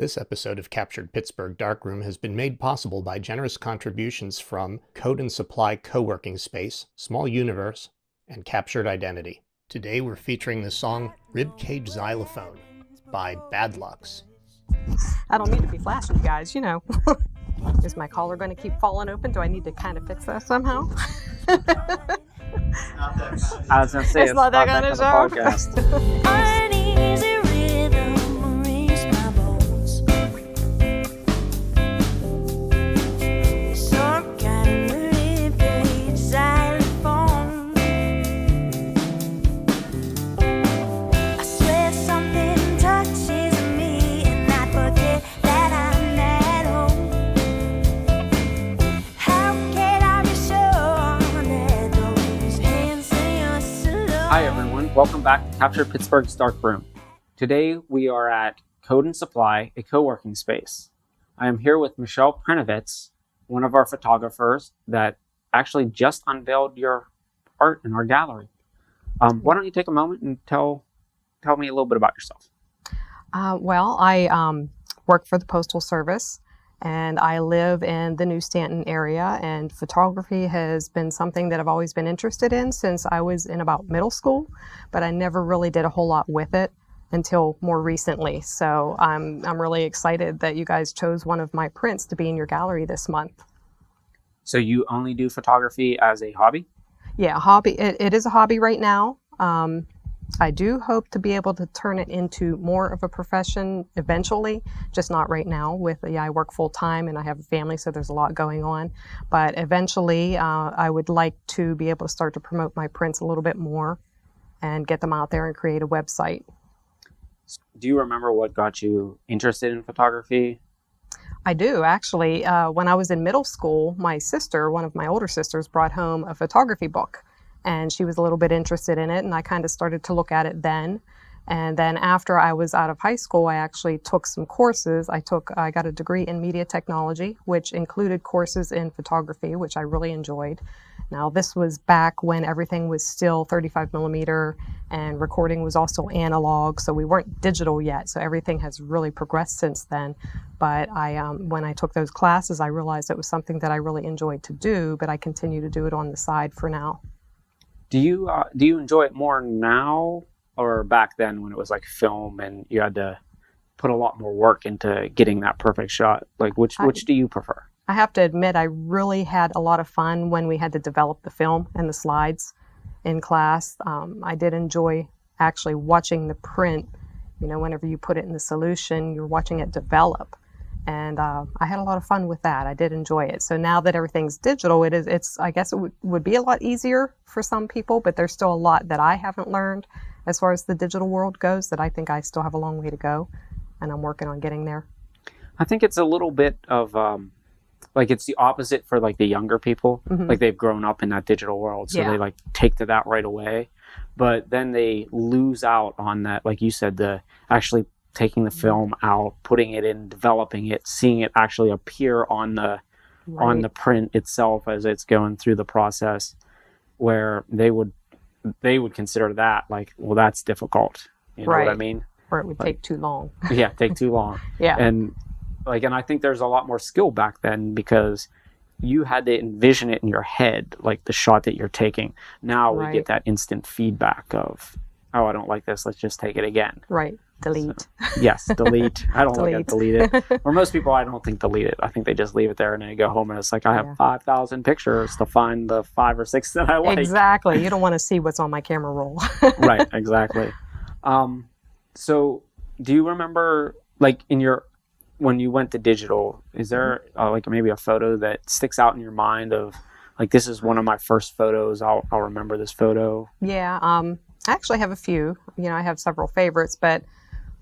This episode of Captured Pittsburgh Darkroom has been made possible by generous contributions from Code and Supply Co-working Space, Small Universe, and Captured Identity. Today we're featuring the song Ribcage Xylophone by Bad Lucks. I don't mean to be flashing you guys, you know. Is my collar going to keep falling open? Do I need to kind of fix that somehow? I was going to say, it's not that kind of podcast. Uneasy rhythm rings my bones. Some kind of ribcage xylophone. I swear something touches me and I forget that I'm at home. How can I be sure that those hands say us alone? Hi, everyone. Welcome back to Capture Pittsburgh's Darkroom. Today, we are at Code and Supply, a co-working space. I am here with Michelle Prenovitz, one of our photographers that actually just unveiled your art in our gallery. Why don't you take a moment and tell me a little bit about yourself? I work for the Postal Service, and I live in the New Stanton area, and photography has been something that I've always been interested in since I was in about middle school, but I never really did a whole lot with it until more recently. So I'm really excited that you guys chose one of my prints to be in your gallery this month. So you only do photography as a hobby? Yeah, hobby. It is a hobby right now. I do hope to be able to turn it into more of a profession eventually, just not right now. I work full time and I have a family, so there's a lot going on. But eventually, I would like to be able to start to promote my prints a little bit more and get them out there and create a website. Do you remember what got you interested in photography? I do, actually. When I was in middle school, my sister, one of my older sisters, brought home a photography book. And she was a little bit interested in it, and I kind of started to look at it then. And then after I was out of high school, I actually took some courses. I got a degree in media technology, which included courses in photography, which I really enjoyed. Now, this was back when everything was still 35 millimeter and recording was also analog, so we weren't digital yet. So everything has really progressed since then. But when I took those classes, I realized it was something that I really enjoyed to do, but I continue to do it on the side for now. Do you enjoy it more now or back then when it was like film and you had to put a lot more work into getting that perfect shot? Like which do you prefer? I have to admit, I really had a lot of fun when we had to develop the film and the slides in class. I did enjoy actually watching the print. You know, whenever you put it in the solution, you're watching it develop. And I had a lot of fun with that. I did enjoy it. So now that everything's digital, I guess it would be a lot easier for some people, but there's still a lot that I haven't learned as far as the digital world goes that I think I still have a long way to go, and I'm working on getting there. I think it's a little bit of like it's the opposite for like the younger people. Mm-hmm. Like they've grown up in that digital world, so they like take to that right away. But then they lose out on that, like you said, the actually taking the film out, putting it in, developing it, seeing it actually appear on the print itself as it's going through the process, where they would consider that like, well, that's difficult. You know what I mean? Or it would take too long. Yeah, take too long. Yeah. And I think there's a lot more skill back then because you had to envision it in your head, like the shot that you're taking. Now we get that instant feedback of, oh, I don't like this. Let's just take it again. Right. Delete. So, yes, delete. I don't like it. Delete it. Or most people, I don't think delete it. I think they just leave it there and they go home and it's like, I have 5,000 pictures to find the 5 or 6 that I like. Exactly. You don't want to see what's on my camera roll. Right. Exactly. So do you remember like when you went to digital, is there like maybe a photo that sticks out in your mind of like, this is one of my first photos. I'll remember this photo. Yeah. I actually have a few. You know, I have several favorites, but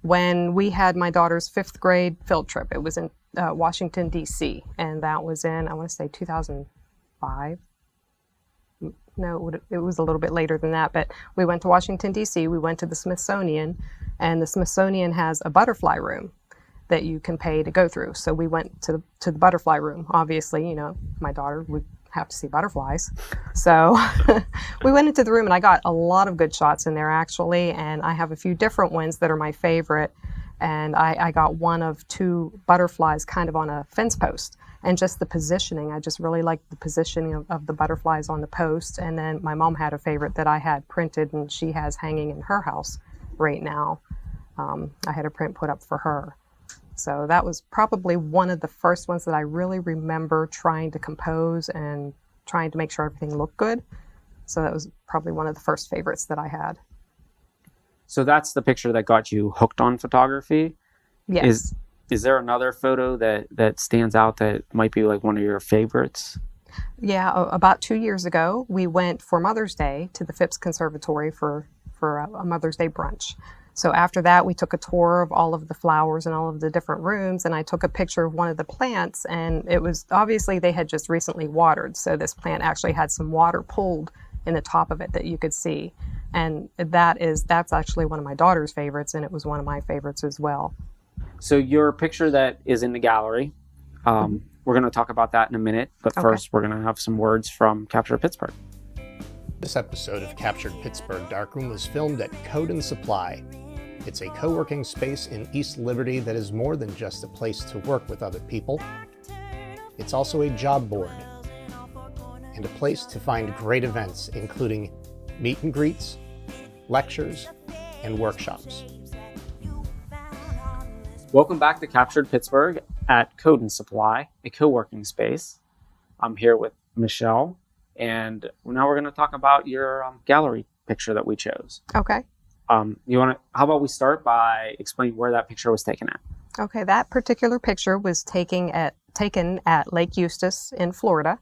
when we had my daughter's 5th grade field trip, it was in Washington, D.C., and that was in, I want to say 2005. No, it was a little bit later than that, but we went to Washington, D.C., we went to the Smithsonian, and the Smithsonian has a butterfly room that you can pay to go through. So we went to the butterfly room. Obviously, you know, my daughter would have to see butterflies. So we went into the room and I got a lot of good shots in there actually, and I have a few different ones that are my favorite. And I got one of two butterflies kind of on a fence post. And just the positioning, I just really liked the positioning of the butterflies on the post. And then my mom had a favorite that I had printed and she has hanging in her house right now. I had a print put up for her. So that was probably one of the first ones that I really remember trying to compose and trying to make sure everything looked good. So that was probably one of the first favorites that I had. So that's the picture that got you hooked on photography? Yes. Is there another photo that stands out that might be like one of your favorites? Yeah, about 2 years ago, we went for Mother's Day to the Phipps Conservatory for a Mother's Day brunch. So after that, we took a tour of all of the flowers and all of the different rooms, and I took a picture of one of the plants, and it was obviously they had just recently watered, so this plant actually had some water pulled in the top of it that you could see. And that's actually one of my daughter's favorites, and it was one of my favorites as well. So your picture that is in the gallery, we're going to talk about that in a minute, but first we're going to have some words from Captured Pittsburgh. This episode of Captured Pittsburgh Darkroom was filmed at Kodat Supply. It's a co-working space in East Liberty that is more than just a place to work with other people. It's also a job board and a place to find great events, including meet and greets, lectures, and workshops. Welcome back to Captured Pittsburgh at Kodat Supply, a co-working space. I'm here with Michelle, and now we're going to talk about your gallery picture that we chose. Okay. How about we start by explaining where that picture was taken at? Okay, that particular picture was taken at Lake Eustis in Florida.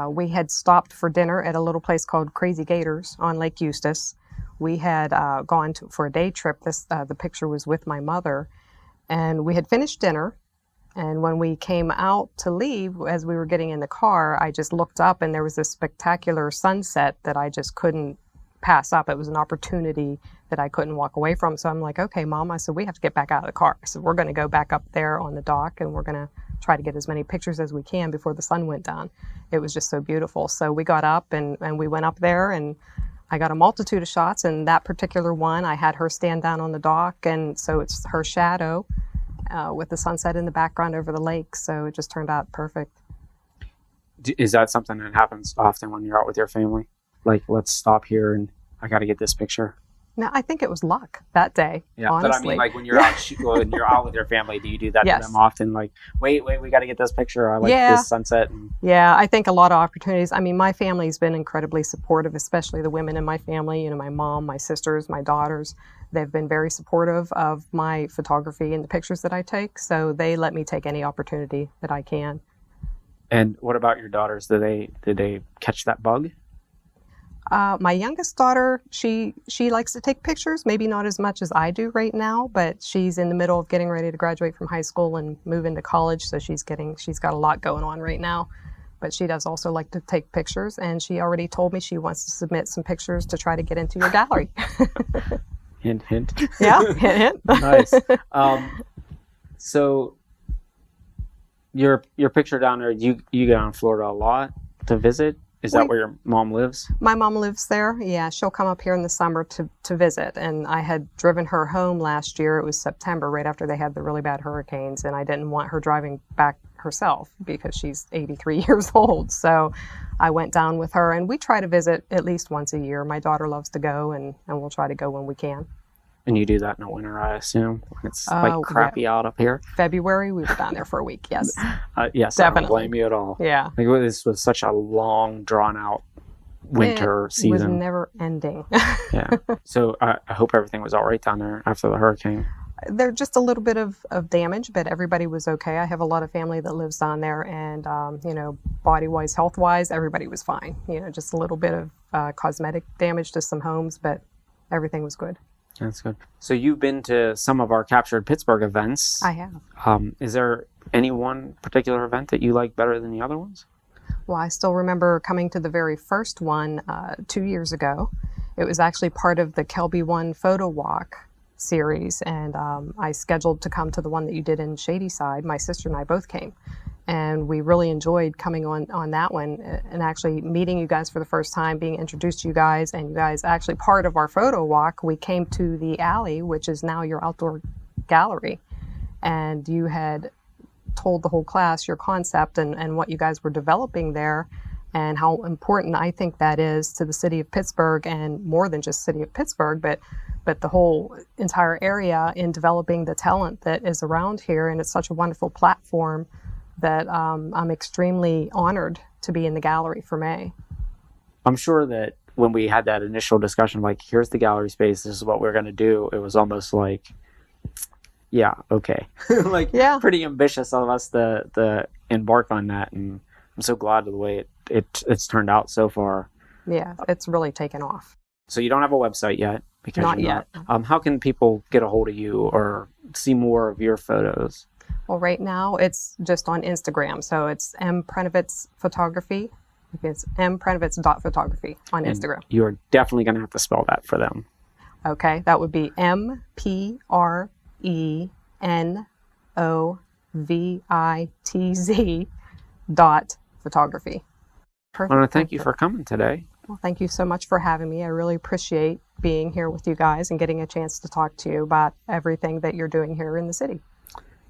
We had stopped for dinner at a little place called Crazy Gators on Lake Eustis. We had gone for a day trip. The picture was with my mother, and we had finished dinner. And when we came out to leave, as we were getting in the car, I just looked up and there was this spectacular sunset that I just couldn't pass up. It was an opportunity that I couldn't walk away from. So I'm like, okay, Mom, I said, we have to get back out of the car. I said, we're going to go back up there on the dock and we're going to try to get as many pictures as we can before the sun went down. It was just so beautiful. So we got up and we went up there, and I got a multitude of shots. And that particular one, I had her stand down on the dock, and so it's her shadow with the sunset in the background over the lake. So it just turned out perfect. Is that something that happens often when you're out with your family? Like, let's stop here and I got to get this picture. No, I think it was luck that day. Yeah, honestly. But I mean, like when you're out with your family, do you do that to them often? Like, wait, we got to get this picture. I like this sunset. Yeah, I think a lot of opportunities. I mean, my family's been incredibly supportive, especially the women in my family. You know, my mom, my sisters, my daughters. They've been very supportive of my photography and the pictures that I take. So they let me take any opportunity that I can. And what about your daughters? Did they catch that bug? My youngest daughter, she likes to take pictures, maybe not as much as I do right now, but she's in the middle of getting ready to graduate from high school and move into college, so she's got a lot going on right now. But she does also like to take pictures, and she already told me she wants to submit some pictures to try to get into your gallery. Hint, hint. Yeah, hint, hint. Nice. So your picture down there, you go down to Florida a lot to visit? Is that where your mom lives? My mom lives there. Yeah, she'll come up here in the summer to visit. And I had driven her home last year. It was September, right after they had the really bad hurricanes. And I didn't want her driving back herself because she's 83 years old. So I went down with her, and we try to visit at least once a year. My daughter loves to go, and we'll try to go when we can. And you do that in the winter, I assume? It's like crappy out up here. February, we were down there for a week, yes. Yes, definitely. I don't blame you at all. Yeah. Like, this was such a long, drawn-out winter season. It was never ending. Yeah. So I hope everything was all right down there after the hurricane. There's just a little bit of damage, but everybody was okay. I have a lot of family that lives down there, and, body-wise, health-wise, everybody was fine. Just a little bit of cosmetic damage to some homes, but everything was good. That's good. So you've been to some of our Captured Pittsburgh events. I have. Is there any one particular event that you like better than the other ones? Well, I still remember coming to the very first one 2 years ago. It was actually part of the Kelby One Photo Walk series, and I scheduled to come to the one that you did in Shadyside. My sister and I both came. And we really enjoyed coming on that one and actually meeting you guys for the first time, being introduced to you guys, and you guys actually part of our photo walk. We came to the alley, which is now your outdoor gallery. And you had told the whole class your concept and what you guys were developing there, and how important I think that is to the city of Pittsburgh, and more than just city of Pittsburgh, but the whole entire area in developing the talent that is around here. And it's such a wonderful platform that I'm extremely honored to be in the gallery for May. I'm sure that when we had that initial discussion, like, here's the gallery space, this is what we're going to do, it was almost like, yeah, okay. Like, Yeah. pretty ambitious of us to embark on that. And I'm so glad of the way it's turned out so far. Yeah, it's really taken off. So you don't have a website yet? Because Not you're yet. How can people get a hold of you or see more of your photos? Well, right now it's just on Instagram. So it's Prenovitz Photography. It's Prenovitz.photography on And Instagram. you're definitely going to have to spell that for them. Okay, that would be MPRENOVITZ.photography. I want to thank you for coming today. Well, thank you so much for having me. I really appreciate being here with you guys and getting a chance to talk to you about everything that you're doing here in the city.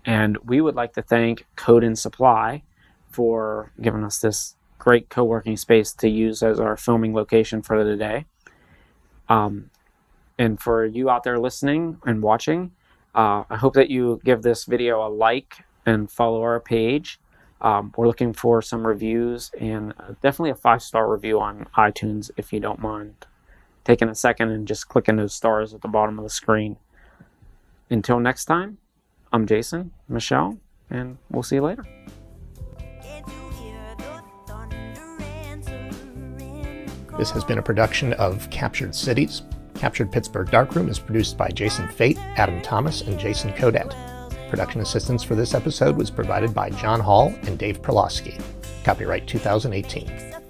And we would like to thank Kodat Supply for giving us this great co-working space to use as our filming location for the day. And for you out there listening and watching, I hope that you give this video a like and follow our page. We're looking for some reviews, and definitely a 5-star review on iTunes if you don't mind taking a second and just clicking those stars at the bottom of the screen. Until next time, I'm Jason, Michelle, and we'll see you later. Can't you hear the thunder answering the This has been a production of Captured Cities. Captured Pittsburgh Darkroom is produced by Jason Fait, Adam Thomas, and Jason Kodat. Production assistance for this episode was provided by John Hall and Dave Perlowski. Copyright 2018.